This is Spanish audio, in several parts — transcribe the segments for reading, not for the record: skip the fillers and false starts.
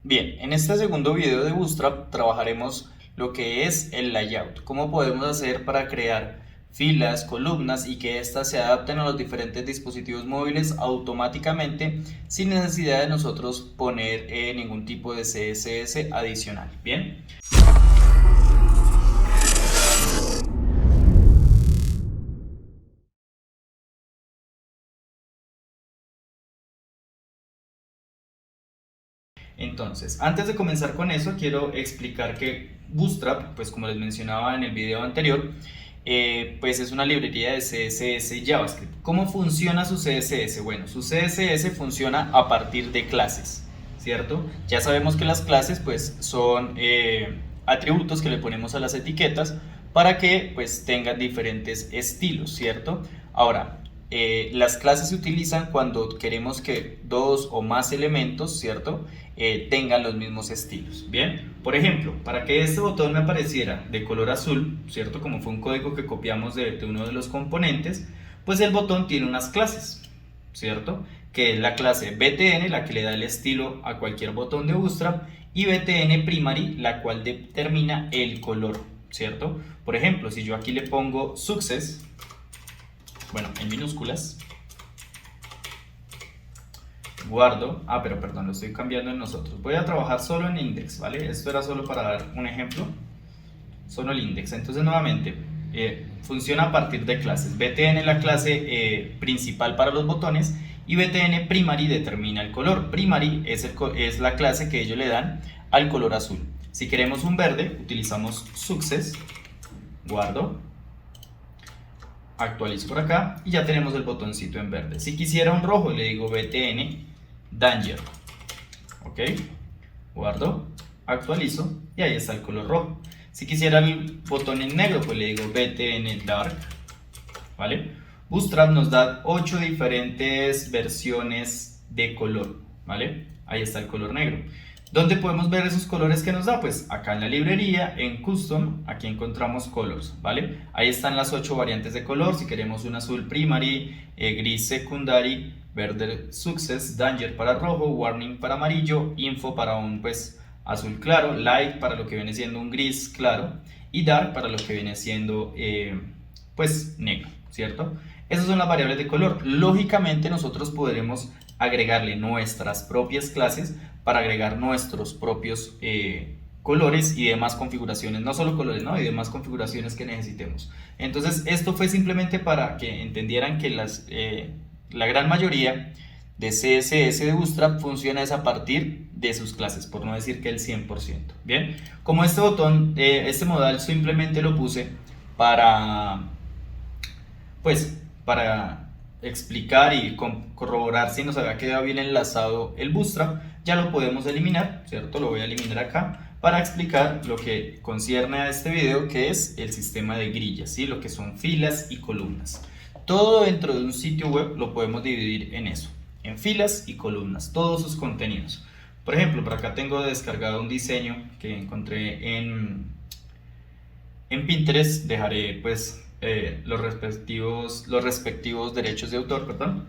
Bien, en este segundo video de Bootstrap trabajaremos lo que es el layout, cómo podemos hacer para crear filas, columnas y que éstas se adapten a los diferentes dispositivos móviles automáticamente sin necesidad de nosotros poner ningún tipo de CSS adicional. Bien. Entonces, antes de comenzar con eso, quiero explicar que Bootstrap, pues como les mencionaba en el video anterior, pues es una librería de CSS JavaScript. ¿Cómo funciona su CSS? Bueno, su CSS funciona a partir de clases, ¿cierto? Ya sabemos que las clases pues son atributos que le ponemos a las etiquetas para que pues tengan diferentes estilos, ¿cierto? Ahora, las clases se utilizan cuando queremos que dos o más elementos, ¿cierto? Tengan los mismos estilos. Bien, por ejemplo, para que este botón me apareciera de color azul, ¿cierto? Como fue un código que copiamos de uno de los componentes, pues el botón tiene unas clases, ¿cierto? Que es la clase BTN, la que le da el estilo a cualquier botón de Bootstrap, y BTN Primary, la cual determina el color, ¿cierto? Por ejemplo, si yo aquí le pongo Success, bueno, en minúsculas, guardo, pero perdón, lo estoy cambiando en nosotros, voy a trabajar solo en index, ¿vale? Esto era solo para dar un ejemplo, solo el index. Entonces nuevamente, funciona a partir de clases. BTN es la clase principal para los botones y BTN Primary determina el color. Primary es la clase que ellos le dan al color azul. Si queremos un verde, utilizamos Success, guardo, actualizo por acá y ya tenemos el botoncito en verde. Si quisiera un rojo, le digo BTN Danger, ok, guardo, actualizo y ahí está el color rojo. Si quisiera el botón en negro, pues le digo BTN Dark, ¿vale? Bootstrap nos da 8 diferentes versiones de color, ¿vale? Ahí está el color negro. ¿Dónde podemos ver esos colores que nos da? Pues acá en la librería, en Custom, aquí encontramos Colors, ¿vale? Ahí están las 8 variantes de color. Si queremos un azul Primary, gris Secondary, verde Success, Danger para rojo, Warning para amarillo, Info para un pues azul claro, Light para lo que viene siendo un gris claro y Dark para lo que viene siendo pues negro, ¿cierto? Esas son las variables de color. Lógicamente nosotros podremos agregarle nuestras propias clases para agregar nuestros propios colores y demás configuraciones, no solo colores, ¿no? Y demás configuraciones que necesitemos. Entonces esto fue simplemente para que entendieran que la gran mayoría de CSS de Bootstrap funciona a partir de sus clases, por no decir que el 100%. Bien, como este botón, este modal simplemente lo puse para, pues, para explicar y corroborar si nos había quedado bien enlazado el Bootstrap, ya lo podemos eliminar, ¿cierto? Lo voy a eliminar acá para explicar lo que concierne a este video, que es el sistema de grillas, ¿sí? Lo que son filas y columnas. Todo dentro de un sitio web lo podemos dividir en eso, en filas y columnas, todos sus contenidos. Por ejemplo, por acá tengo descargado un diseño que encontré en Pinterest. Dejaré pues los respectivos derechos de autor, perdón.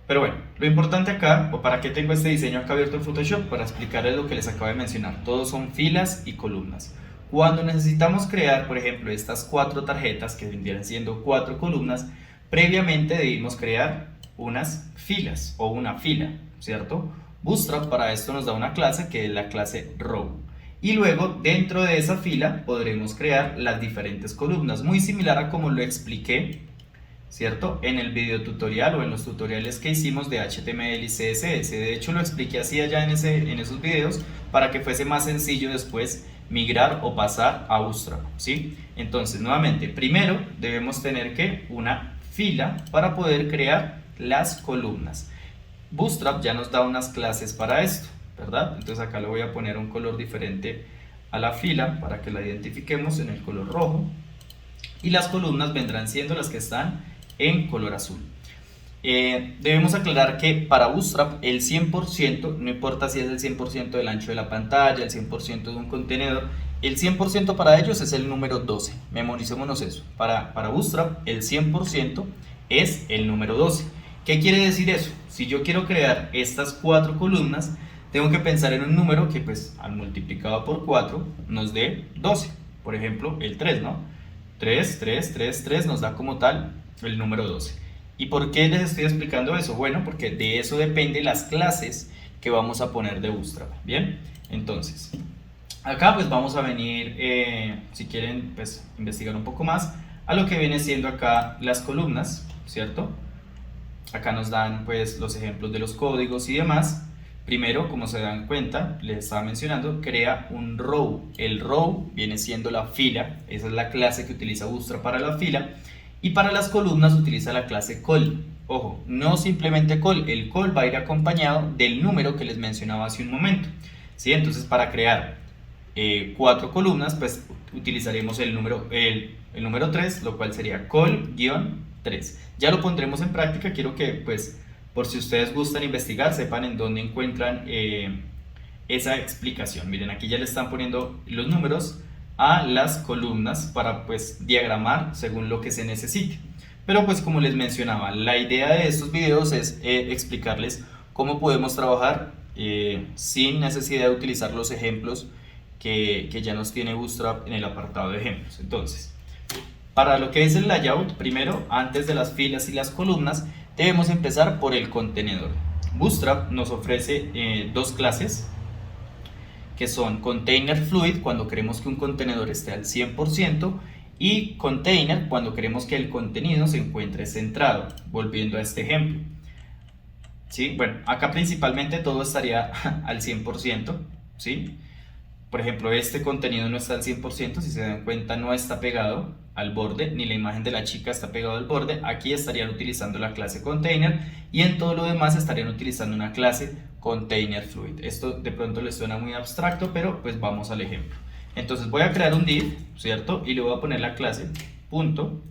Pero bueno, lo importante acá, o para qué tengo este diseño acá abierto en Photoshop, para explicarles lo que les acabo de mencionar. Todos son filas y columnas. Cuando necesitamos crear, por ejemplo, estas 4 tarjetas, que vendrían siendo 4 columnas, previamente debimos crear unas filas o una fila, ¿cierto? Bootstrap para esto nos da una clase que es la clase row. Y luego dentro de esa fila podremos crear las diferentes columnas, muy similar a como lo expliqué, ¿cierto? En el video tutorial o en los tutoriales que hicimos de HTML y CSS. De hecho lo expliqué así allá en esos videos para que fuese más sencillo después migrar o pasar a Bootstrap, ¿sí? Entonces nuevamente, primero debemos tener que una fila para poder crear las columnas. Bootstrap ya nos da unas clases para esto, ¿verdad? Entonces acá le voy a poner un color diferente a la fila para que la identifiquemos en el color rojo y las columnas vendrán siendo las que están en color azul. Debemos aclarar que para Bootstrap el 100%, no importa si es el 100% del ancho de la pantalla, el 100% de un contenedor, el 100% para ellos es el número 12, memoricémonos eso. Para Bootstrap el 100% es el número 12. ¿Qué quiere decir eso? Si yo quiero crear estas 4 columnas, tengo que pensar en un número que pues al multiplicado por 4 nos dé 12. Por ejemplo, el 3, ¿no? 3, 3, 3, 3 nos da como tal el número 12. ¿Y por qué les estoy explicando eso? Bueno, porque de eso depende las clases que vamos a poner de Bootstrap. Bien, entonces acá pues vamos a venir, si quieren pues investigar un poco más, a lo que viene siendo acá las columnas, ¿cierto? Acá nos dan pues los ejemplos de los códigos y demás. Primero, como se dan cuenta, les estaba mencionando, crea un row. El row viene siendo la fila, esa es la clase que utiliza Bootstrap para la fila. Y para las columnas utiliza la clase call. Ojo, no simplemente call, el call va a ir acompañado del número que les mencionaba hace un momento, ¿sí? Entonces para crear 4 columnas, pues utilizaremos el número 3, lo cual sería call-3. Ya lo pondremos en práctica, quiero que pues por si ustedes gustan investigar, sepan en dónde encuentran esa explicación. Miren, aquí ya le están poniendo los números a las columnas para pues diagramar según lo que se necesite. Pero pues como les mencionaba, la idea de estos videos es explicarles cómo podemos trabajar sin necesidad de utilizar los ejemplos que ya nos tiene Bootstrap en el apartado de ejemplos. Entonces, para lo que es el layout, primero, antes de las filas y las columnas, debemos empezar por el contenedor. Bootstrap nos ofrece dos clases, que son Container Fluid, cuando queremos que un contenedor esté al 100%, y Container, cuando queremos que el contenido se encuentre centrado, volviendo a este ejemplo. ¿Sí? Bueno, acá principalmente todo estaría al 100%, ¿sí? Por ejemplo, este contenido no está al 100%, si se dan cuenta no está pegado al borde, ni la imagen de la chica está pegado al borde. Aquí estarían utilizando la clase container y en todo lo demás estarían utilizando una clase container fluid. Esto de pronto les suena muy abstracto, pero pues vamos al ejemplo. Entonces voy a crear un div, ¿cierto? Y le voy a poner la clase punto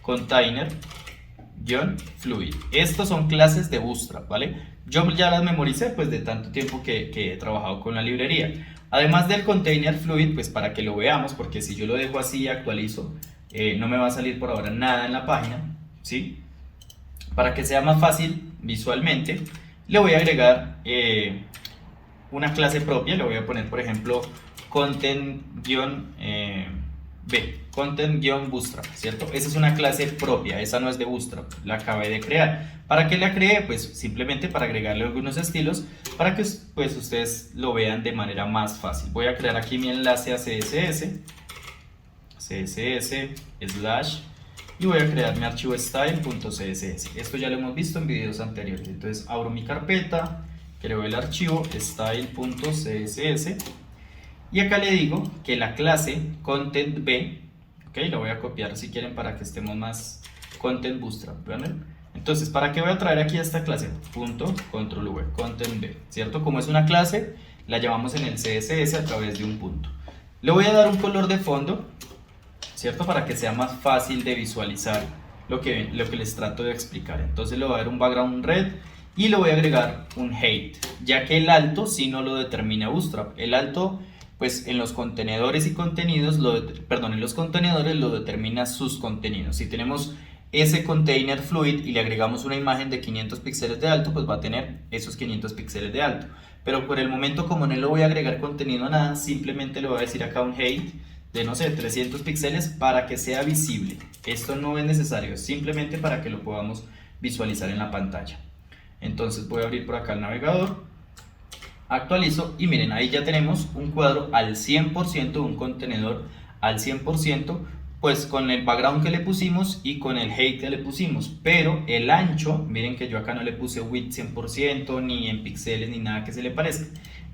container-fluid. Estos son clases de Bootstrap, ¿vale? Yo ya las memoricé pues de tanto tiempo que he trabajado con la librería. Además del container fluid, pues para que lo veamos, porque si yo lo dejo así y actualizo, no me va a salir por ahora nada en la página, ¿sí? Para que sea más fácil visualmente, le voy a agregar una clase propia, le voy a poner por ejemplo content-bootstrap, ¿cierto? Esa es una clase propia, esa no es de Bootstrap, la acabé de crear. ¿Para qué la creé? Pues simplemente para agregarle algunos estilos para que pues ustedes lo vean de manera más fácil. Voy a crear aquí mi enlace a CSS y voy a crear mi archivo style.css. Esto ya lo hemos visto en videos anteriores. Entonces abro mi carpeta, creo el archivo style.css y acá le digo que la clase content-b, ok, la voy a copiar si quieren para que estemos más content bootstrap, ¿vale? Entonces, ¿para qué voy a traer aquí a esta clase? Punto control v, content-b, ¿cierto? Como es una clase, la llamamos en el CSS a través de un punto. Le voy a dar un color de fondo, ¿cierto? Para que sea más fácil de visualizar lo que les trato de explicar. Entonces le voy a dar un background red y le voy a agregar un height, ya que el alto sí no lo determina Bootstrap. El alto pues en los contenedores y contenidos, en los contenedores lo determina sus contenidos. Si tenemos ese container fluid y le agregamos una imagen de 500 píxeles de alto, pues va a tener esos 500 píxeles de alto. Pero por el momento, como no le voy a agregar contenido a nada, simplemente le voy a decir acá un height de, no sé, 300 píxeles para que sea visible. Esto no es necesario, es simplemente para que lo podamos visualizar en la pantalla. Entonces voy a abrir por acá el navegador, actualizo y miren, ahí ya tenemos un cuadro al 100%, un contenedor al 100%, pues con el background que le pusimos y con el height que le pusimos, pero el ancho, miren que yo acá no le puse width 100% ni en píxeles ni nada que se le parezca.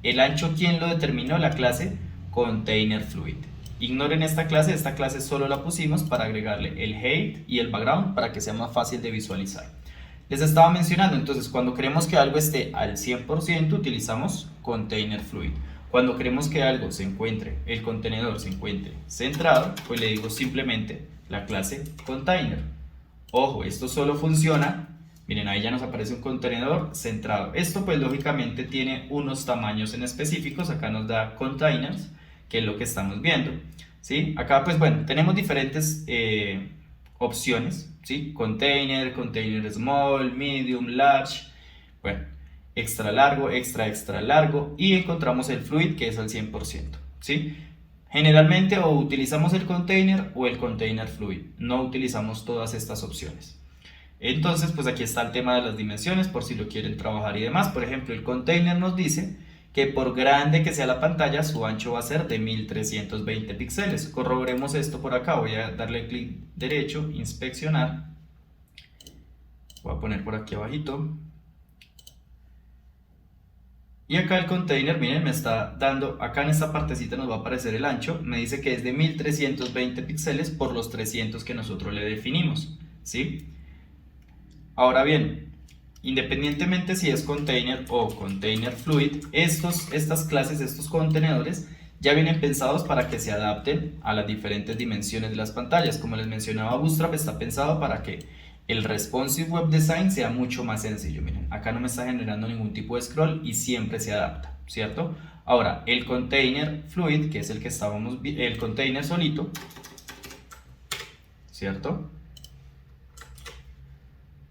El ancho, ¿quién lo determinó? La clase container fluid. Ignoren esta clase solo la pusimos para agregarle el height y el background para que sea más fácil de visualizar. Les estaba mencionando, entonces cuando queremos que algo esté al 100% utilizamos container fluid. Cuando queremos que algo se encuentre, el contenedor se encuentre centrado, pues le digo simplemente la clase container. Ojo, esto solo funciona, miren ahí ya nos aparece un contenedor centrado. Esto pues lógicamente tiene unos tamaños en específicos, acá nos da containers, que es lo que estamos viendo, ¿sí? Acá pues bueno, tenemos diferentes opciones, ¿sí? Container, container small, medium, large. Bueno, extra largo, extra largo, y encontramos el fluid, que es al 100%, ¿sí? Generalmente o utilizamos el container o el container fluid, no utilizamos todas estas opciones. Entonces, pues aquí está el tema de las dimensiones, por si lo quieren trabajar y demás. Por ejemplo, el container nos dice que por grande que sea la pantalla, su ancho va a ser de 1320 píxeles. Corroboremos esto por acá. Voy a darle clic derecho, inspeccionar. Voy a poner por aquí abajito. Y acá el container, miren, me está dando, acá en esta partecita nos va a aparecer el ancho. Me dice que es de 1320 píxeles por los 300 que nosotros le definimos, ¿sí? Ahora bien, independientemente si es container o container fluid, estas clases, estos contenedores ya vienen pensados para que se adapten a las diferentes dimensiones de las pantallas. Como les mencionaba, Bootstrap está pensado para que el responsive web design sea mucho más sencillo. Miren, acá no me está generando ningún tipo de scroll y siempre se adapta, ¿cierto? Ahora, el container fluid, que es el que estábamos viendo, el container solito, ¿cierto?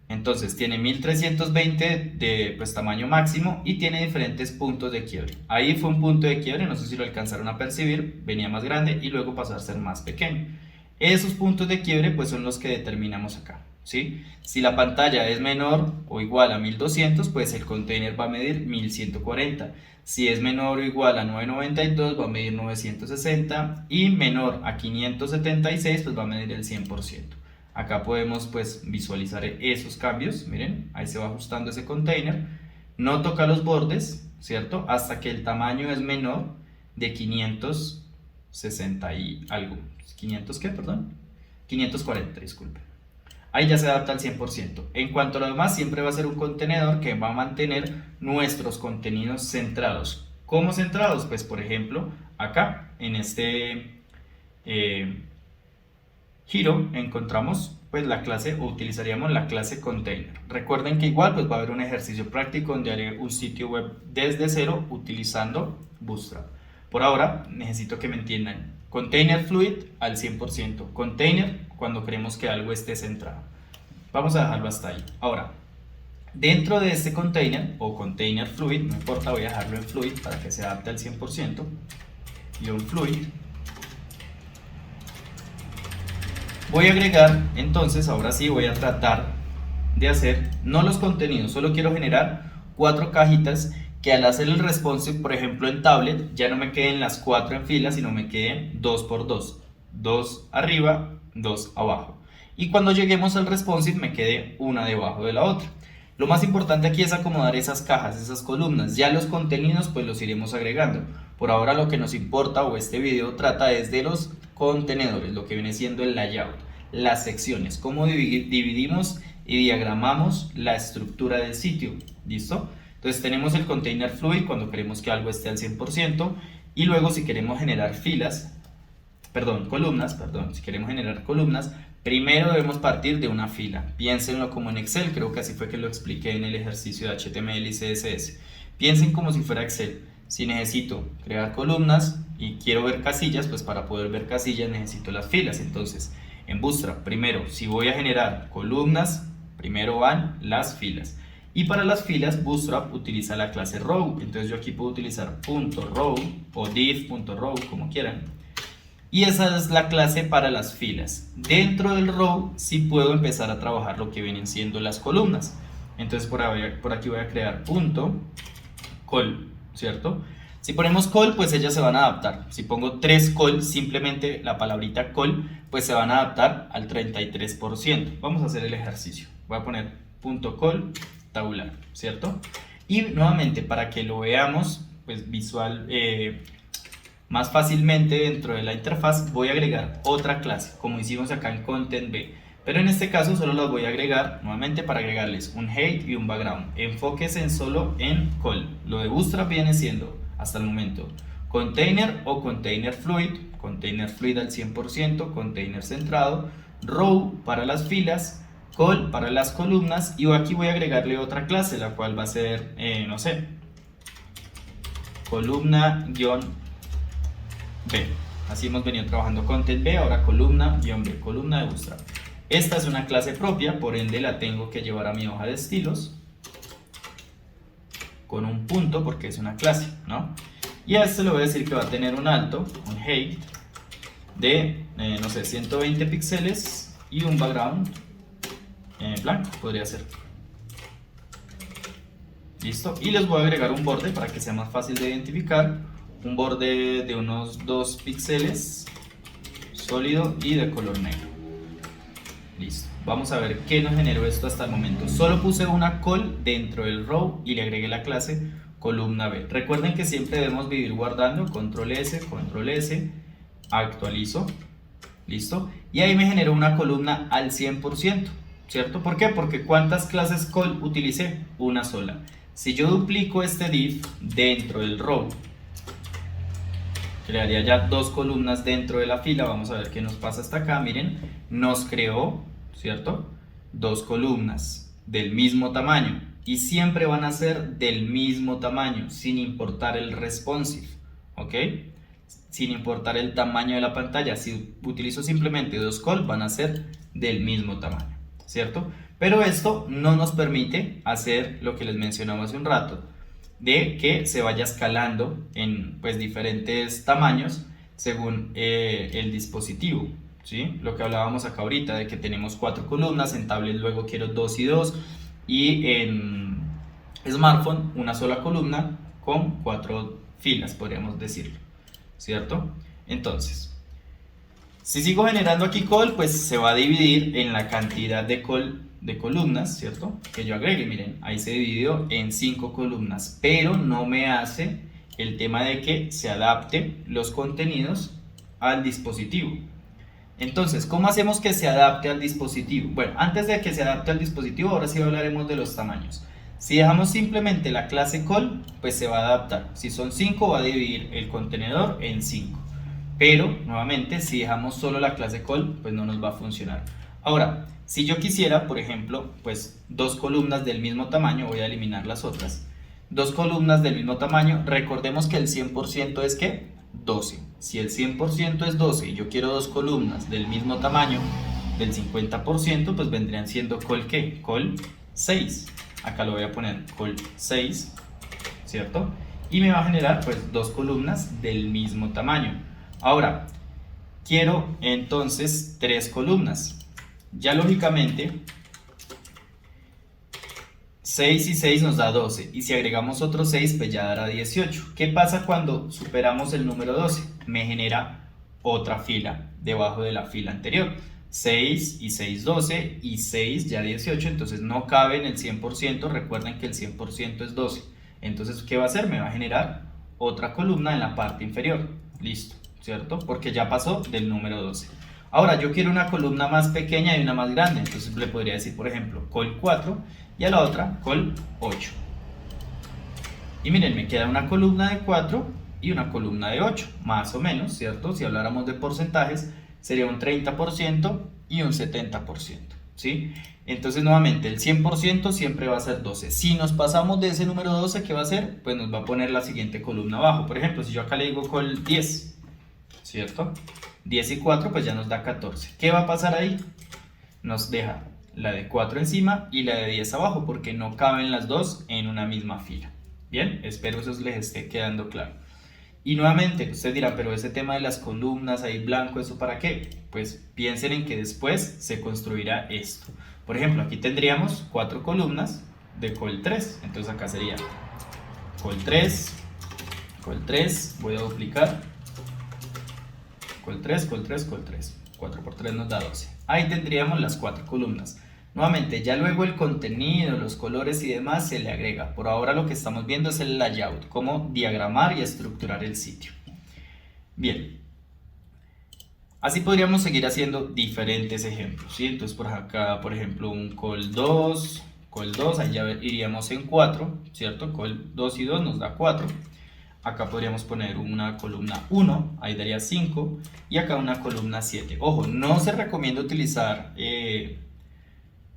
Entonces tiene 1320 de pues, tamaño máximo y tiene diferentes puntos de quiebre. Ahí fue un punto de quiebre, no sé si lo alcanzaron a percibir, venía más grande y luego pasó a ser más pequeño. Esos puntos de quiebre pues son los que determinamos acá, ¿sí? Si la pantalla es menor o igual a 1200, pues el container va a medir 1140. Si es menor o igual a 992, va a medir 960 y menor a 576, pues va a medir el 100%. Acá podemos pues visualizar esos cambios, miren, ahí se va ajustando ese container, no toca los bordes, ¿cierto? Hasta que el tamaño es menor de 560 y algo, ¿500 qué? Perdón, 540, disculpe. Ahí ya se adapta al 100%. En cuanto a lo demás, siempre va a ser un contenedor que va a mantener nuestros contenidos centrados. ¿Cómo centrados? Pues por ejemplo, acá en este giro encontramos pues la clase, o utilizaríamos la clase container. Recuerden que igual pues va a haber un ejercicio práctico donde haré un sitio web desde cero utilizando Bootstrap. Por ahora necesito que me entiendan: container fluid al 100%, container cuando queremos que algo esté centrado. Vamos a dejarlo hasta ahí. Ahora, dentro de este container o container fluid, no importa, voy a dejarlo en fluid para que se adapte al 100%, y un fluid. Voy a agregar, entonces, ahora sí voy a tratar de hacer, no los contenidos, solo quiero generar 4 cajitas que al hacer el responsive, por ejemplo en tablet, ya no me queden las 4 en fila, sino me queden 2 por 2, 2 arriba, 2 abajo. Y cuando lleguemos al responsive me quede una debajo de la otra. Lo más importante aquí es acomodar esas cajas, esas columnas. Ya los contenidos pues los iremos agregando. Por ahora lo que nos importa, o este video trata, es de los contenedores, lo que viene siendo el layout, las secciones, cómo dividimos y diagramamos la estructura del sitio. ¿Listo? Entonces tenemos el container fluid cuando queremos que algo esté al 100%, y luego si queremos generar columnas, si queremos generar columnas, primero debemos partir de una fila. Piénsenlo como en Excel, creo que así fue que lo expliqué en el ejercicio de HTML y CSS. Piensen como si fuera Excel. Si necesito crear columnas y quiero ver casillas, pues para poder ver casillas necesito las filas. Entonces, en Bootstrap, primero, si voy a generar columnas, primero van las filas. Y para las filas, Bootstrap utiliza la clase row. Entonces yo aquí puedo utilizar .row o div.row, como quieran. Y esa es la clase para las filas. Dentro del row sí puedo empezar a trabajar lo que vienen siendo las columnas. Entonces por aquí voy a crear .col, ¿cierto? Si ponemos col, pues ellas se van a adaptar. Si pongo 3 col, simplemente la palabrita col, pues se van a adaptar al 33%. Vamos a hacer el ejercicio. Voy a poner .col tabular, ¿cierto? Y nuevamente, para que lo veamos pues visual, más fácilmente dentro de la interfaz, voy a agregar otra clase, como hicimos acá en Content B. Pero en este caso solo las voy a agregar nuevamente para agregarles un height y un background. Enfóquense solo en col. Lo de Bootstrap viene siendo, hasta el momento, container o container fluid al 100%, container centrado, row para las filas, col para las columnas, y aquí voy a agregarle otra clase, la cual va a ser, no sé, columna-b. Así hemos venido trabajando Content B, ahora columna-b, columna de Bootstrap. Esta es una clase propia, por ende la tengo que llevar a mi hoja de estilos. con un punto porque es una clase, ¿no? Y a este le voy a decir que va a tener un alto, un height, de, no sé, 120 píxeles y un background blanco, podría ser. Listo, y les voy a agregar un borde para que sea más fácil de identificar, un borde de unos 2 píxeles, sólido y de color negro. Listo, vamos a ver qué nos generó esto hasta el momento. Solo puse una col dentro del row y le agregué la clase columna B. Recuerden que siempre debemos vivir guardando, control S, actualizo, listo, y ahí me generó una columna al 100%, ¿cierto? ¿Por qué? Porque ¿cuántas clases col utilicé? Una sola. Si yo duplico este div dentro del row, crearía ya 2 columnas dentro de la fila. Vamos a ver qué nos pasa hasta acá. Miren, nos creó, ¿cierto? 2 columnas del mismo tamaño y siempre van a ser del mismo tamaño sin importar el responsive, ¿ok? Sin importar el tamaño de la pantalla. Si utilizo simplemente 2 col, van a ser del mismo tamaño, ¿cierto? Pero esto no nos permite hacer lo que les mencionaba hace un rato, de que se vaya escalando en pues diferentes tamaños según el dispositivo, ¿sí? Lo que hablábamos acá ahorita de que tenemos 4 columnas, en tablet luego quiero 2 y 2 y en smartphone una sola columna con 4 filas, podríamos decirlo, ¿cierto? Entonces, si sigo generando aquí col, pues se va a dividir en la cantidad de columnas, ¿cierto? Que yo agregue, miren, ahí se dividió en 5 columnas, pero no me hace el tema de que se adapte los contenidos al dispositivo. Entonces, ¿cómo hacemos que se adapte al dispositivo? Bueno, antes de que se adapte al dispositivo, ahora sí hablaremos de los tamaños. Si dejamos simplemente la clase col, pues se va a adaptar. Si son 5, va a dividir el contenedor en 5. Pero, nuevamente, si dejamos solo la clase col, pues no nos va a funcionar. Ahora, si yo quisiera, por ejemplo, pues 2 columnas del mismo tamaño, voy a eliminar las otras. 2 columnas del mismo tamaño, recordemos que el 100% es ¿qué? 12. Si el 100% es 12 y yo quiero 2 columnas del mismo tamaño, del 50%, pues vendrían siendo col ¿qué? Col 6. Acá lo voy a poner col 6, ¿cierto? Y me va a generar pues 2 columnas del mismo tamaño. Ahora, quiero entonces 3 columnas. Ya lógicamente 6 y 6 nos da 12 y si agregamos otros 6 pues ya dará 18. ¿Qué pasa cuando superamos el número 12? Me genera otra fila debajo de la fila anterior. 6 y 6, 12 y 6 ya 18, entonces no cabe en el 100%, recuerden que el 100% es 12. Entonces, ¿qué va a hacer? Me va a generar otra columna en la parte inferior. Listo, ¿cierto? Porque ya pasó del número 12. Ahora, yo quiero una columna más pequeña y una más grande, entonces le podría decir, por ejemplo, col 4 y a la otra col 8. Y miren, me queda una columna de 4 y una columna de 8, más o menos, ¿cierto? Si habláramos de porcentajes, sería un 30% y un 70%, ¿sí? Entonces, nuevamente, el 100% siempre va a ser 12. Si nos pasamos de ese número 12, ¿qué va a hacer? Pues nos va a poner la siguiente columna abajo. Por ejemplo, si yo acá le digo col 10, ¿cierto? 10 y 4 pues ya nos da 14. ¿Qué va a pasar ahí? Nos deja la de 4 encima y la de 10 abajo porque no caben las dos en una misma fila. Bien, espero eso les esté quedando claro. Y nuevamente, ustedes dirán, pero ese tema de las columnas ahí blanco, ¿eso para qué? Pues piensen en que después se construirá esto. Por ejemplo, aquí tendríamos 4 columnas de col 3. Entonces acá sería col 3, voy a duplicar. Col 3, col 3, col 3. 4 por 3 nos da 12. Ahí tendríamos las 4 columnas. Nuevamente, ya luego el contenido, los colores y demás se le agrega. Por ahora lo que estamos viendo es el layout, cómo diagramar y estructurar el sitio. Bien. Así podríamos seguir haciendo diferentes ejemplos, ¿sí? Entonces por acá, por ejemplo, un col 2, ahí ya iríamos en 4, ¿cierto? Col 2 y 2 nos da 4. Acá podríamos poner una columna 1, ahí daría 5, y acá una columna 7. Ojo, no se recomienda utilizar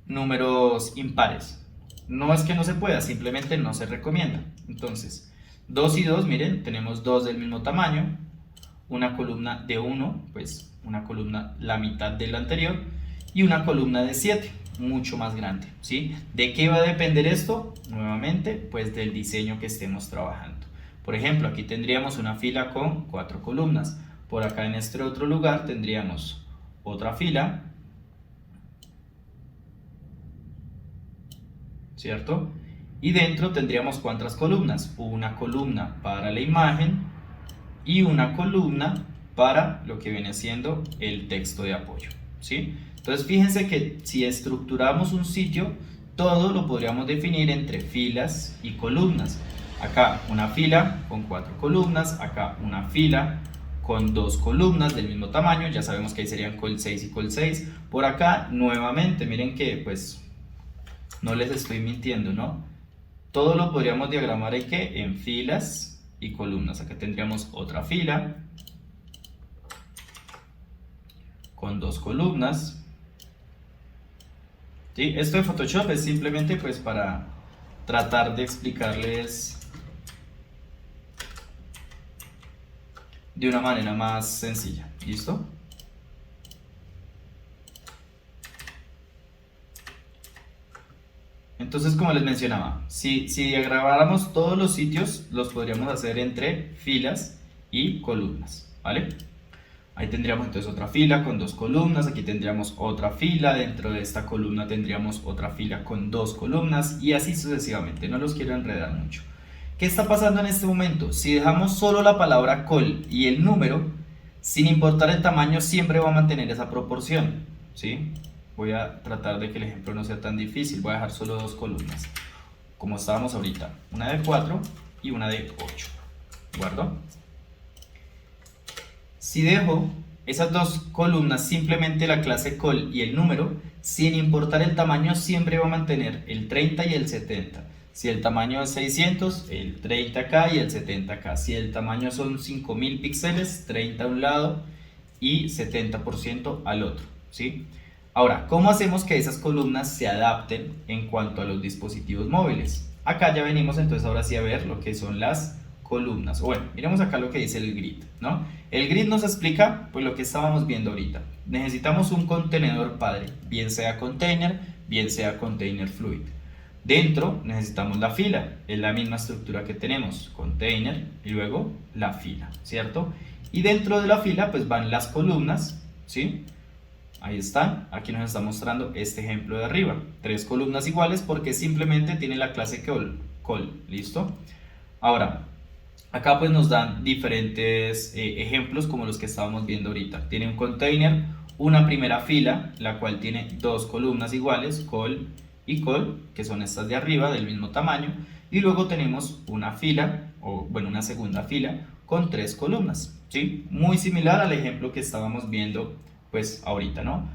números impares. No es que no se pueda, simplemente no se recomienda. Entonces, 2 y 2, miren, tenemos 2 del mismo tamaño, una columna de 1, pues una columna la mitad de la anterior, y una columna de 7, mucho más grande, ¿sí? ¿De qué va a depender esto? Nuevamente, pues del diseño que estemos trabajando. Por ejemplo, aquí tendríamos una fila con 4 columnas. Por acá en este otro lugar tendríamos otra fila, ¿cierto? Y dentro tendríamos ¿cuántas columnas? Una columna para la imagen y una columna para lo que viene siendo el texto de apoyo, ¿sí? Entonces fíjense que si estructuramos un sitio, todo lo podríamos definir entre filas y columnas. Acá una fila con 4 columnas, acá una fila con 2 columnas del mismo tamaño, ya sabemos que ahí serían col 6 y col 6. Por acá nuevamente, miren que pues no les estoy mintiendo, ¿no? Todo lo podríamos diagramar en ¿qué? En filas y columnas. Acá tendríamos otra fila con 2 columnas. ¿Sí? Esto de Photoshop es simplemente pues para tratar de explicarles de una manera más sencilla. ¿Listo? Entonces, como les mencionaba, si diagramáramos todos los sitios, los podríamos hacer entre filas y columnas, ¿vale? Ahí tendríamos entonces otra fila con 2 columnas, aquí tendríamos otra fila, dentro de esta columna tendríamos otra fila con 2 columnas y así sucesivamente, no los quiero enredar mucho. ¿Qué está pasando en este momento? Si dejamos solo la palabra col y el número, sin importar el tamaño, siempre va a mantener esa proporción, ¿sí? Voy a tratar de que el ejemplo no sea tan difícil, voy a dejar solo 2 columnas, como estábamos ahorita, una de 4 y una de 8, ¿guardo? Si dejo esas 2 columnas simplemente la clase col y el número, sin importar el tamaño, siempre va a mantener el 30 y el 70. Si el tamaño es 600, el 30K y el 70K. Si el tamaño son 5000 píxeles, 30 a un lado y 70% al otro, ¿sí? Ahora, ¿cómo hacemos que esas columnas se adapten en cuanto a los dispositivos móviles? Acá ya venimos entonces ahora sí a ver lo que son las columnas. Bueno, miremos acá lo que dice el grid, ¿no? El grid nos explica pues lo que estábamos viendo ahorita. Necesitamos un contenedor padre, bien sea container, bien sea container fluid. Dentro necesitamos la fila, es la misma estructura que tenemos, container y luego la fila, ¿cierto? Y dentro de la fila pues van las columnas, ¿sí? Ahí están, aquí nos está mostrando este ejemplo de arriba, 3 columnas iguales porque simplemente tiene la clase col, ¿listo? Ahora, acá pues nos dan diferentes ejemplos como los que estábamos viendo ahorita. Tiene un container, una primera fila, la cual tiene 2 columnas iguales, col y col, que son estas de arriba del mismo tamaño, y luego tenemos una fila, o bueno, una segunda fila con 3 columnas, ¿sí? Muy similar al ejemplo que estábamos viendo pues ahorita, ¿no?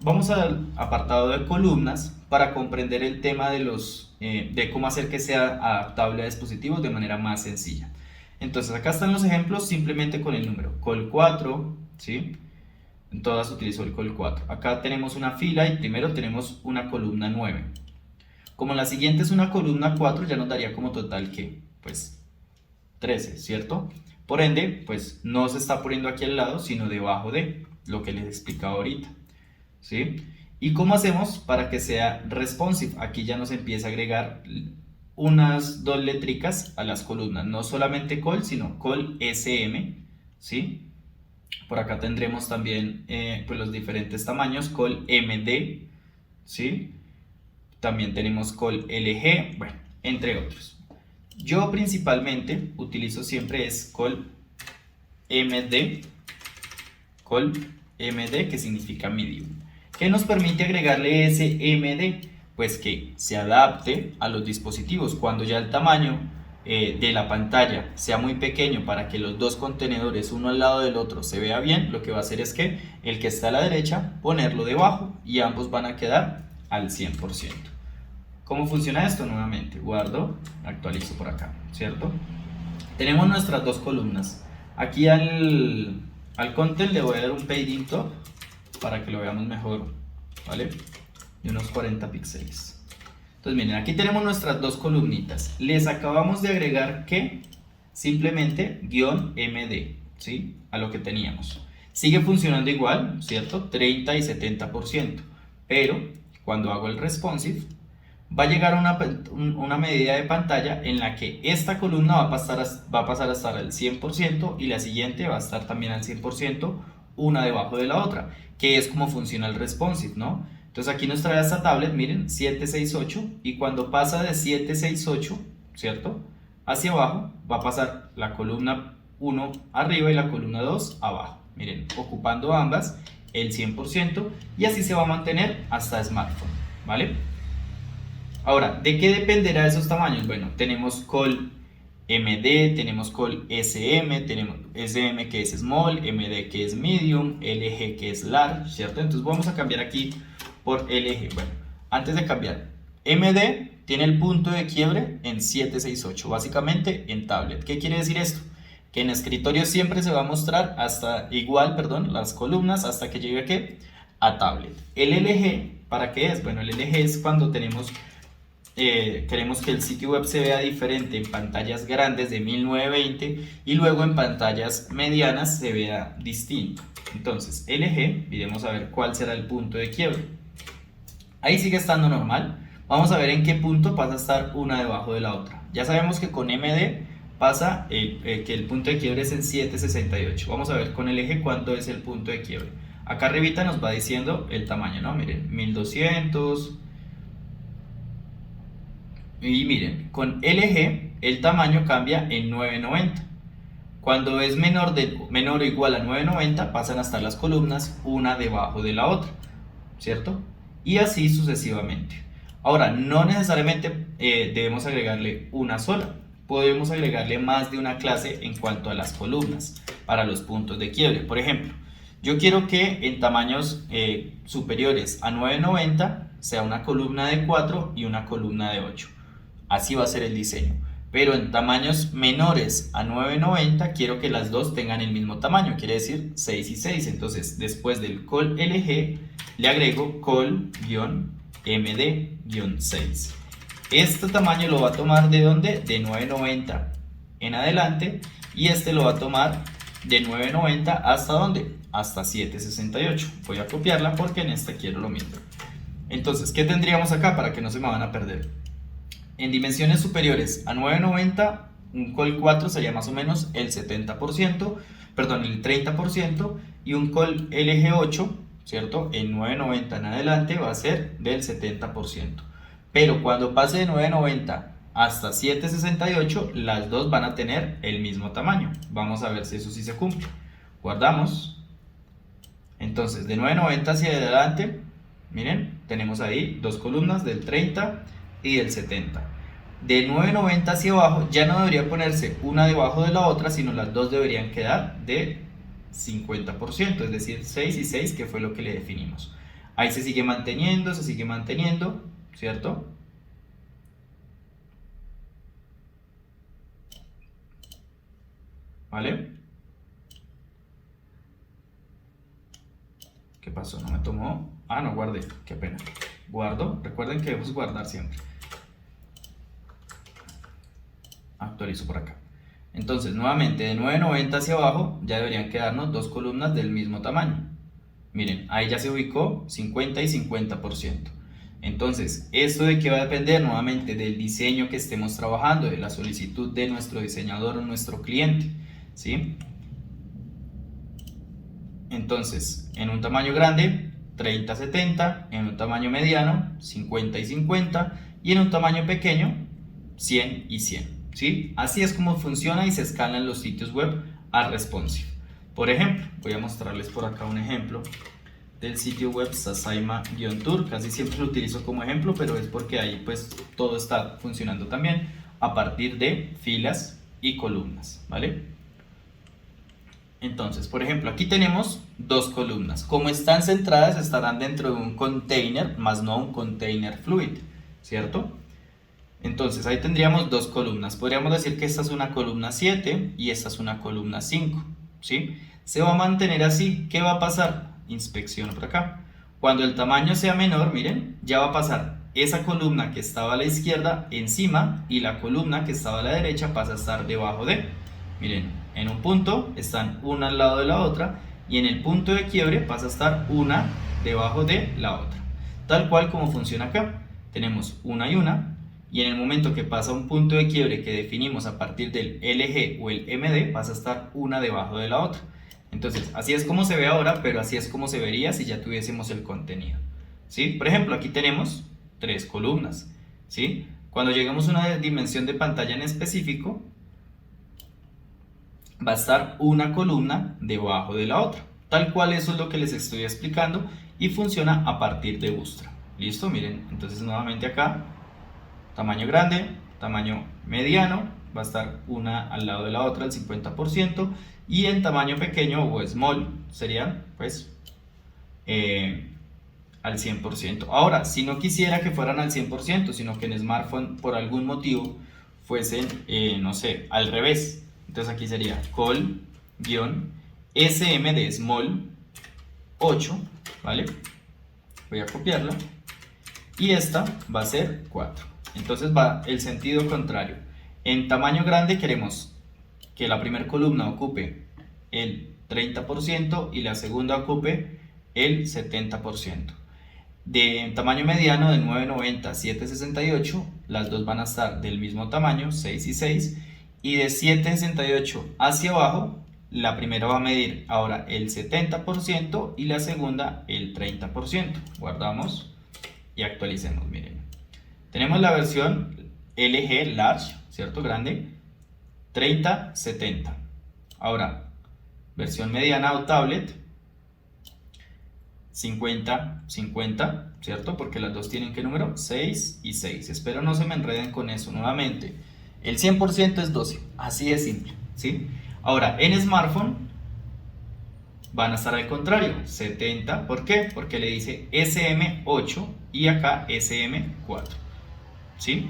Vamos al apartado de columnas para comprender el tema de cómo hacer que sea adaptable a dispositivos de manera más sencilla. Entonces acá están los ejemplos simplemente con el número col 4, ¿sí? En todas utilizo el col 4. Acá tenemos una fila y primero tenemos una columna 9. Como la siguiente es una columna 4, ya nos daría como total que, pues, 13, ¿cierto? Por ende, pues no se está poniendo aquí al lado, sino debajo de lo que les explicaba ahorita, ¿sí? ¿Y cómo hacemos para que sea responsive? Aquí ya nos empieza a agregar unas 2 letricas a las columnas, no solamente col, sino col SM, ¿sí? Por acá tendremos también pues los diferentes tamaños, col MD, ¿sí? También tenemos col LG, bueno, entre otros. Yo principalmente utilizo siempre es col MD, que significa medium. ¿Qué nos permite agregarle ese MD? Pues que se adapte a los dispositivos. Cuando ya el tamaño de la pantalla sea muy pequeño para que los 2 contenedores uno al lado del otro se vea bien, lo que va a hacer es que el que está a la derecha ponerlo debajo y ambos van a quedar al 100%. ¿Cómo funciona esto? Nuevamente guardo, actualizo por acá, ¿cierto? Tenemos nuestras 2 columnas. Aquí al content le voy a dar un padding top para que lo veamos mejor, ¿vale? De unos 40 píxeles. Entonces miren, aquí tenemos nuestras 2 columnitas. Les acabamos de agregar que simplemente -md, ¿sí? A lo que teníamos. Sigue funcionando igual, ¿cierto? 30 y 70%, pero cuando hago el responsive, va a llegar una medida de pantalla en la que esta columna va a pasar a estar al 100% y la siguiente va a estar también al 100%, una debajo de la otra, que es como funciona el responsive, ¿no? Entonces aquí nos trae esta tablet, miren, 768, y cuando pasa de 768, ¿cierto? Hacia abajo va a pasar la columna 1 arriba y la columna 2 abajo, miren, ocupando ambas el 100%, y así se va a mantener hasta smartphone, ¿vale? Ahora, ¿de qué dependerá esos tamaños? Bueno, tenemos call MD, tenemos call SM, tenemos SM que es small, MD que es medium, LG que es large, ¿cierto? Entonces vamos a cambiar aquí por LG. Bueno, antes de cambiar, MD tiene el punto de quiebre en 768, básicamente en tablet. ¿Qué quiere decir esto? Que en escritorio siempre se va a mostrar las columnas hasta que llegue ¿a qué? A tablet. El LG, ¿para qué es? Bueno, el LG es cuando queremos que el sitio web se vea diferente en pantallas grandes de 1920 y luego en pantallas medianas se vea distinto. Entonces, LG, miremos a ver cuál será el punto de quiebre. Ahí sigue estando normal. Vamos a ver en qué punto pasa a estar una debajo de la otra. Ya sabemos que con MD pasa que el punto de quiebre es en 768. Vamos a ver con LG cuánto es el punto de quiebre. Acá arribita nos va diciendo el tamaño, ¿no? Miren, 1200. Y miren, con LG el tamaño cambia en 990. Cuando es menor o igual a 990 pasan a estar las columnas una debajo de la otra, ¿cierto? Y así sucesivamente. Ahora, no necesariamente debemos agregarle una sola. Podemos agregarle más de una clase en cuanto a las columnas para los puntos de quiebre. Por ejemplo, yo quiero que en tamaños superiores a 990 sea una columna de 4 y una columna de 8. Así va a ser el diseño. Pero en tamaños menores a 990 quiero que las dos tengan el mismo tamaño, quiere decir 6 y 6. Entonces después del call LG le agrego call-md-6. Este tamaño lo va a tomar ¿de dónde? De 990 en adelante, y este lo va a tomar de 990 hasta ¿dónde? Hasta 768. Voy a copiarla porque en esta quiero lo mismo. Entonces, ¿qué tendríamos acá para que no se me van a perder? En dimensiones superiores a 990, un call 4 sería más o menos el 70%, perdón, el 30%, y un call LG8, ¿cierto? En 990 en adelante va a ser del 70%. Pero cuando pase de 990 hasta 768, las dos van a tener el mismo tamaño. Vamos a ver si eso sí se cumple. Guardamos. Entonces, de 990 hacia adelante, miren, tenemos ahí dos columnas del 30 y del 70. De 990 hacia abajo ya no debería ponerse una debajo de la otra, sino las dos deberían quedar de 50%, es decir, 6 y 6, que fue lo que le definimos. Ahí se sigue manteniendo, ¿cierto? ¿Vale? ¿Qué pasó? ¿No me tomó? Ah, no guardé, qué pena. Guardo, recuerden que debemos guardar siempre. Actualizo por acá. Entonces, nuevamente, de 990 hacia abajo ya deberían quedarnos dos columnas del mismo tamaño. Miren, ahí ya se ubicó 50 y 50%. Entonces, ¿esto de qué va a depender? Nuevamente del diseño que estemos trabajando, de la solicitud de nuestro diseñador o nuestro cliente, ¿sí? Entonces, en un tamaño grande, 30-70, en un tamaño mediano, 50 y 50, y en un tamaño pequeño, 100 y 100. ¿Sí? Así es como funciona y se escalan los sitios web a responsive. Por ejemplo, voy a mostrarles por acá un ejemplo del sitio web Sasaima-Tour. Casi siempre lo utilizo como ejemplo, pero es porque ahí pues todo está funcionando también a partir de filas y columnas, ¿vale? Entonces, por ejemplo, aquí tenemos dos columnas. Como están centradas, estarán dentro de un container, más no un container fluid, ¿cierto? Entonces ahí tendríamos dos columnas. Podríamos decir que esta es una columna 7 y esta es una columna 5, ¿sí? Se va a mantener así. ¿Qué va a pasar? Inspecciono por acá. Cuando el tamaño sea menor, miren, ya va a pasar esa columna que estaba a la izquierda encima y la columna que estaba a la derecha pasa a estar debajo de. Miren, en un punto están una al lado de la otra y en el punto de quiebre pasa a estar una debajo de la otra. Tal cual como funciona acá. Tenemos una y en el momento que pasa un punto de quiebre que definimos a partir del LG o el MD, pasa a estar una debajo de la otra. Entonces, así es como se ve ahora, pero así es como se vería si ya tuviésemos el contenido, ¿sí? Por ejemplo, aquí tenemos 3 columnas, ¿sí? Cuando lleguemos a una dimensión de pantalla en específico, va a estar una columna debajo de la otra. Tal cual eso es lo que les estoy explicando y funciona a partir de Bootstrap. ¿Listo? Miren, entonces nuevamente acá, tamaño grande, tamaño mediano, va a estar una al lado de la otra al 50%, y en tamaño pequeño o small sería pues al 100%. Ahora, si no quisiera que fueran al 100%, sino que en smartphone por algún motivo fuesen, no sé, al revés, entonces aquí sería col-sm de small 8, ¿vale? Voy a copiarla y esta va a ser 4. Entonces va el sentido contrario. En tamaño grande queremos que la primera columna ocupe el 30% y la segunda ocupe el 70%. De tamaño mediano de 990 a 768, las dos van a estar del mismo tamaño, 6 y 6, y de 768 hacia abajo, la primera va a medir ahora el 70% y la segunda el 30%. Guardamos y actualicemos, miren. Tenemos la versión LG Large, ¿cierto? Grande, 30-70. Ahora, versión mediana o tablet, 50-50, ¿cierto? Porque las dos tienen ¿qué número? 6 y 6. Espero no se me enreden con eso. Nuevamente, el 100% es 12. Así de simple, ¿sí? Ahora, en smartphone van a estar al contrario, 70. ¿Por qué? Porque le dice SM8 y acá SM4, ¿sí?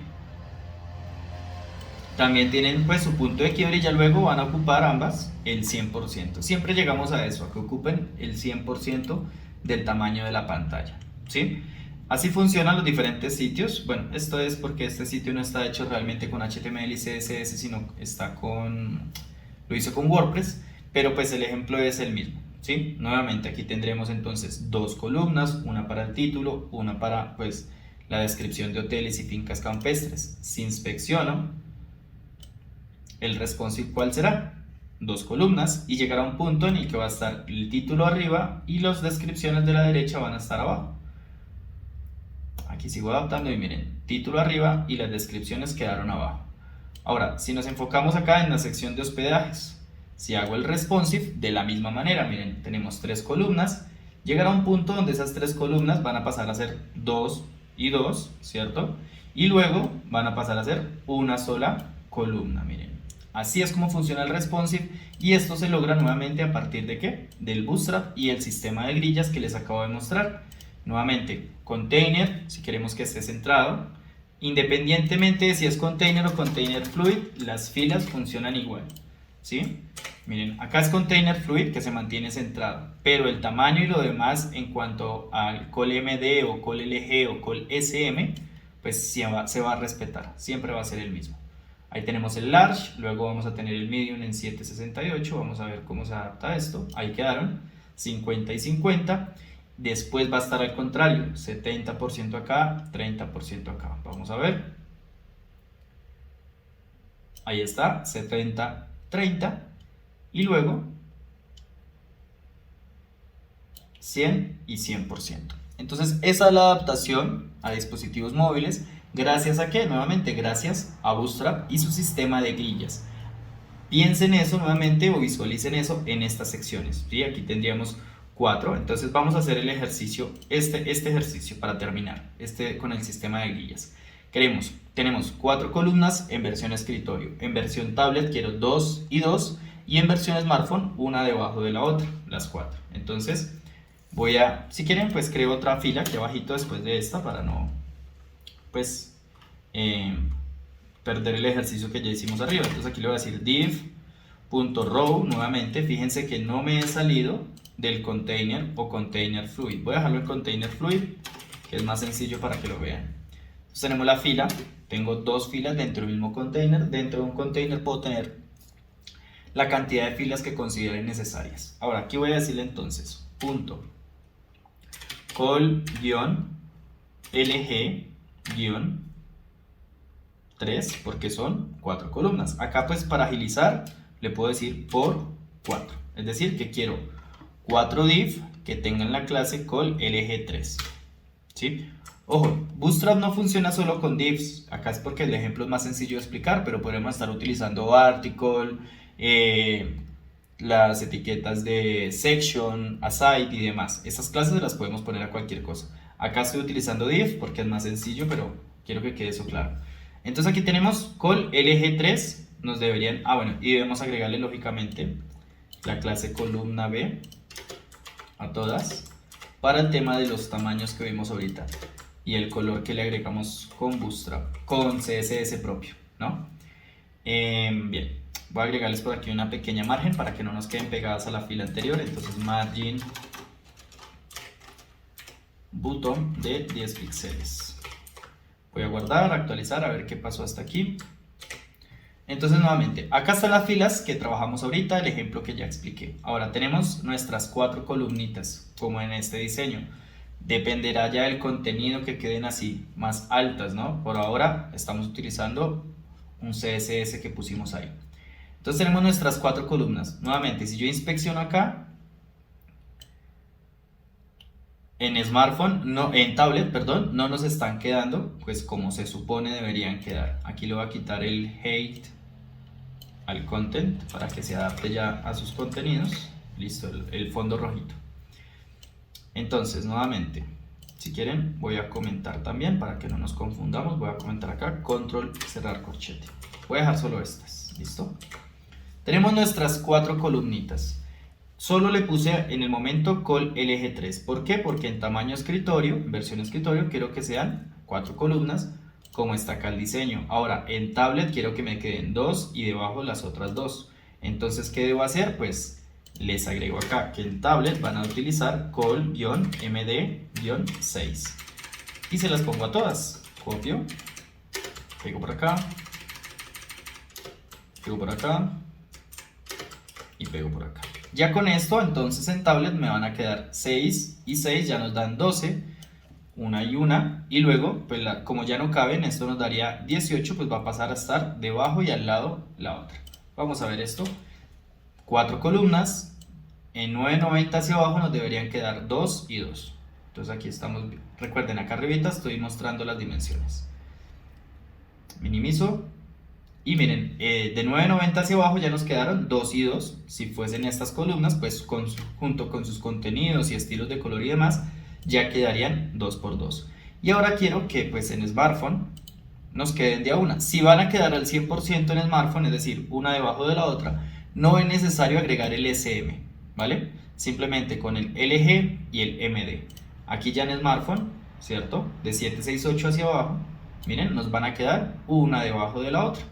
También tienen pues su punto de quiebre y ya luego van a ocupar ambas el 100%. Siempre llegamos a eso, a que ocupen el 100% del tamaño de la pantalla, ¿sí? Así funcionan los diferentes sitios. Bueno, esto es porque este sitio no está hecho realmente con HTML y CSS, sino lo hizo con WordPress, pero pues el ejemplo es el mismo, ¿sí? Nuevamente aquí tendremos entonces dos columnas, una para el título, una para pues la descripción de hoteles y fincas campestres. Si inspecciono el responsive, ¿cuál será? Dos columnas, y llegará a un punto en el que va a estar el título arriba y las descripciones de la derecha van a estar abajo. Aquí sigo adaptando y miren, título arriba y las descripciones quedaron abajo. Ahora, si nos enfocamos acá en la sección de hospedajes, si hago el responsive de la misma manera, miren, tenemos tres columnas, llegará a un punto donde esas tres columnas van a pasar a ser 2 y 2, ¿cierto? Y luego van a pasar a ser una sola columna, miren. Así es como funciona el responsive, y esto se logra nuevamente a partir de ¿qué? Del Bootstrap y el sistema de grillas que les acabo de mostrar. Nuevamente, container, si queremos que esté centrado, independientemente de si es container o container fluid, las filas funcionan igual, ¿sí? Miren, acá es container fluid que se mantiene centrado, pero el tamaño y lo demás en cuanto al col-md o col-lg o col-sm, pues se va a respetar, siempre va a ser el mismo. Ahí tenemos el large, luego vamos a tener el medium en 768, vamos a ver cómo se adapta esto. Ahí quedaron 50 y 50. Después va a estar al contrario, 70% acá, 30% acá. Vamos a ver. Ahí está, 70, 30. Y luego 100 y 100%. Entonces esa es la adaptación a dispositivos móviles. ¿Gracias a qué? Nuevamente, gracias a Bootstrap y su sistema de grillas. Piensen eso nuevamente o visualicen eso en estas secciones, ¿sí? Aquí tendríamos 4, entonces vamos a hacer el ejercicio, este ejercicio para terminar, con el sistema de grillas. Tenemos 4 columnas en versión escritorio, en versión tablet quiero 2 y 2, y en versión smartphone una debajo de la otra, las 4. Entonces si quieren pues creo otra fila aquí abajito después de esta para no pues perder el ejercicio que ya hicimos arriba. Entonces aquí le voy a decir div.row. Nuevamente fíjense que no me he salido del container o container fluid. Voy a dejarlo en container fluid, que es más sencillo para que lo vean. Entonces tenemos la fila, tengo dos filas dentro del mismo container. Dentro de un container puedo tener la cantidad de filas que consideren necesarias. Ahora aquí voy a decirle entonces punto col-lg-3 porque son 4 columnas. Acá pues para agilizar le puedo decir por 4, es decir que quiero 4 div que tengan la clase col-lg3, ¿sí? Ojo, Bootstrap no funciona solo con divs, acá es porque el ejemplo es más sencillo de explicar, pero podemos estar utilizando article, las etiquetas de section, aside y demás. Esas clases las podemos poner a cualquier cosa. Acá estoy utilizando div porque es más sencillo, pero quiero que quede eso claro. Entonces aquí tenemos col-lg3, nos deberían, bueno, y debemos agregarle lógicamente la clase columna B a todas para el tema de los tamaños que vimos ahorita y el color que le agregamos con Bootstrap, con CSS propio, ¿no? Bien, voy a agregarles por aquí una pequeña margen para que no nos queden pegadas a la fila anterior. Entonces margin bottom de 10 píxeles. Voy a guardar, actualizar, a ver qué pasó hasta aquí. Entonces nuevamente, acá están las filas que trabajamos ahorita, el ejemplo que ya expliqué. Ahora tenemos nuestras 4 columnitas, como en este diseño. Dependerá ya del contenido que queden así, más altas, ¿no? Por ahora estamos utilizando un CSS que pusimos ahí. Entonces tenemos nuestras 4 columnas. Nuevamente, si yo inspecciono acá, en smartphone, en tablet, perdón, no nos están quedando pues como se supone deberían quedar. Aquí le voy a quitar el height al content para que se adapte ya a sus contenidos. Listo, el fondo rojito. Entonces, nuevamente, si quieren, voy a comentar también para que no nos confundamos. Voy a comentar acá, control, cerrar corchete. Voy a dejar solo estas, ¿listo? Tenemos nuestras 4 columnitas. Solo le puse en el momento col-lg3. ¿Por qué? Porque en tamaño escritorio, en versión escritorio, quiero que sean 4 columnas, como está acá el diseño. Ahora, en tablet quiero que me queden 2 y debajo las otras 2. Entonces, ¿qué debo hacer? Pues les agrego acá que en tablet van a utilizar col-md-6. Y se las pongo a todas. Copio, pego por acá, pego por acá y pego por acá. Ya con esto, entonces en tablet me van a quedar 6 y 6, ya nos dan 12, una y una, y luego, pues como ya no caben, esto nos daría 18, pues va a pasar a estar debajo y al lado la otra. Vamos a ver esto, 4 columnas, en 990 hacia abajo nos deberían quedar 2 y 2. Entonces aquí estamos, recuerden, acá arribita estoy mostrando las dimensiones. Minimizo. Y miren, de 990 hacia abajo ya nos quedaron 2 y 2. Si fuesen estas columnas, pues junto con sus contenidos y estilos de color y demás, ya quedarían 2 por 2. Y ahora quiero que pues en smartphone nos queden de a una. Si van a quedar al 100% en smartphone, es decir, una debajo de la otra, no es necesario agregar el SM, ¿vale? Simplemente con el LG y el MD. Aquí ya en smartphone, ¿cierto? De 768 hacia abajo, miren, nos van a quedar una debajo de la otra.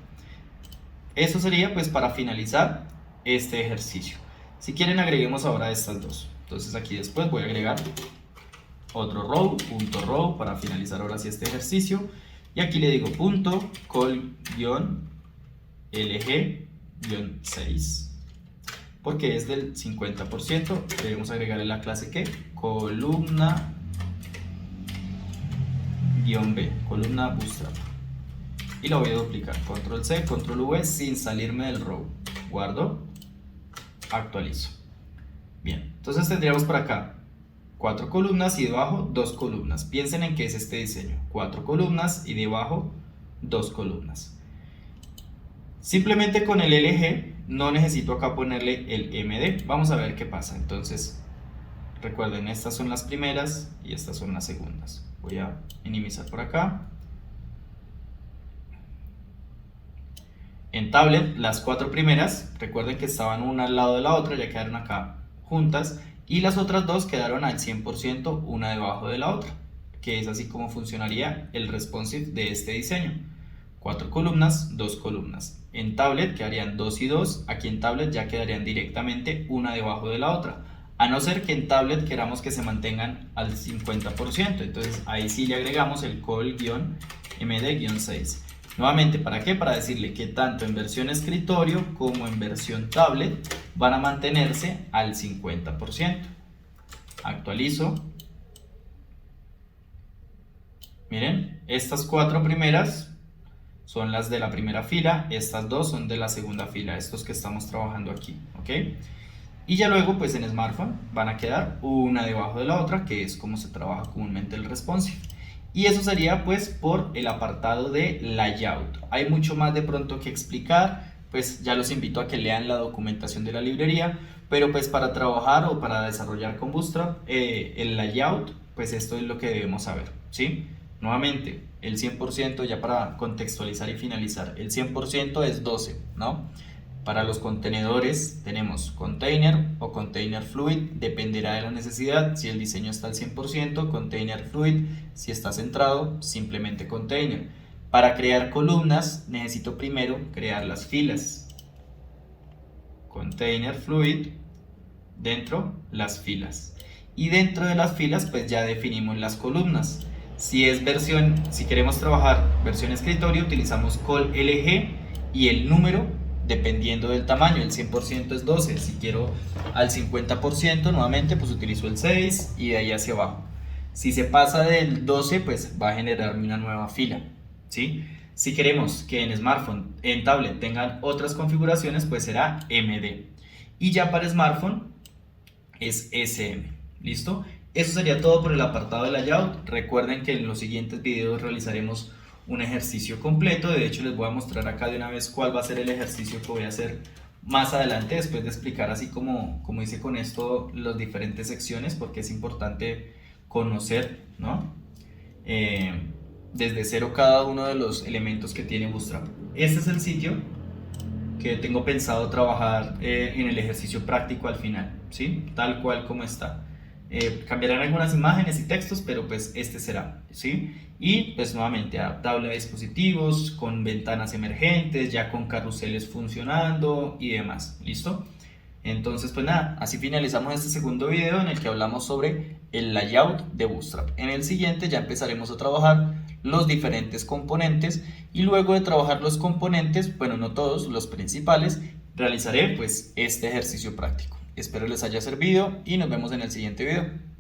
Eso sería pues para finalizar este ejercicio. Si quieren agreguemos ahora estas dos. Entonces aquí después voy a agregar otro row, punto row para finalizar ahora sí este ejercicio. Y aquí le digo punto col-lg-6 porque es del 50%. Debemos agregarle la clase que columna-b, columna bootstrap. Y lo voy a duplicar, control C, control V sin salirme del row. Guardo, actualizo. Bien, entonces tendríamos por acá 4 columnas y debajo 2 columnas. Piensen en qué es este diseño, 4 columnas y debajo 2 columnas. Simplemente con el LG no necesito acá ponerle el MD. Vamos a ver qué pasa. Entonces, recuerden, estas son las primeras y estas son las segundas. Voy a minimizar por acá. En tablet, las 4 primeras, recuerden que estaban una al lado de la otra, ya quedaron acá juntas, y las otras 2 quedaron al 100% una debajo de la otra, que es así como funcionaría el responsive de este diseño. 4 columnas, 2 columnas. En tablet quedarían 2 y 2, aquí en tablet ya quedarían directamente una debajo de la otra, a no ser que en tablet queramos que se mantengan al 50%, entonces ahí sí le agregamos el col-md-6. Nuevamente, ¿para qué? Para decirle que tanto en versión escritorio como en versión tablet van a mantenerse al 50%. Actualizo. Miren, estas 4 primeras son las de la primera fila, estas 2 son de la segunda fila, estos que estamos trabajando aquí, ¿ok? Y ya luego, pues en smartphone van a quedar una debajo de la otra, que es como se trabaja comúnmente el responsive. Y eso sería pues por el apartado de layout. Hay mucho más de pronto que explicar, pues ya los invito a que lean la documentación de la librería, pero pues para trabajar o para desarrollar con Bootstrap el layout, pues esto es lo que debemos saber, ¿sí? Nuevamente, el 100%, ya para contextualizar y finalizar, el 100% es 12, ¿no? Para los contenedores tenemos container o container fluid, dependerá de la necesidad. Si el diseño está al 100%, container fluid. Si está centrado, simplemente container. Para crear columnas necesito primero crear las filas. Container fluid, dentro las filas. Y dentro de las filas pues ya definimos las columnas. Si queremos trabajar versión escritorio, utilizamos col LG y el número dependiendo del tamaño. El 100% es 12, si quiero al 50% nuevamente pues utilizo el 6 y de ahí hacia abajo. Si se pasa del 12 pues va a generarme una nueva fila, ¿sí? Si queremos que en smartphone, en tablet tengan otras configuraciones pues será MD. Y ya para smartphone es SM, ¿listo? Eso sería todo por el apartado de layout. Recuerden que en los siguientes videos realizaremos un ejercicio completo. De hecho les voy a mostrar acá de una vez cuál va a ser el ejercicio que voy a hacer más adelante, después de explicar así como hice con esto las diferentes secciones, porque es importante conocer, ¿no? Desde cero cada uno de los elementos que tiene Bootstrap. Este es el sitio que tengo pensado trabajar en el ejercicio práctico al final, ¿sí? Tal cual como está. Cambiarán algunas imágenes y textos, pero pues este será, ¿sí? Y pues nuevamente adaptable a dispositivos, con ventanas emergentes, ya con carruseles funcionando y demás, ¿listo? Entonces pues nada, así finalizamos este segundo video en el que hablamos sobre el layout de Bootstrap. En el siguiente ya empezaremos a trabajar los diferentes componentes y luego de trabajar los componentes, bueno, no todos, los principales, realizaré pues este ejercicio práctico. Espero les haya servido y nos vemos en el siguiente video.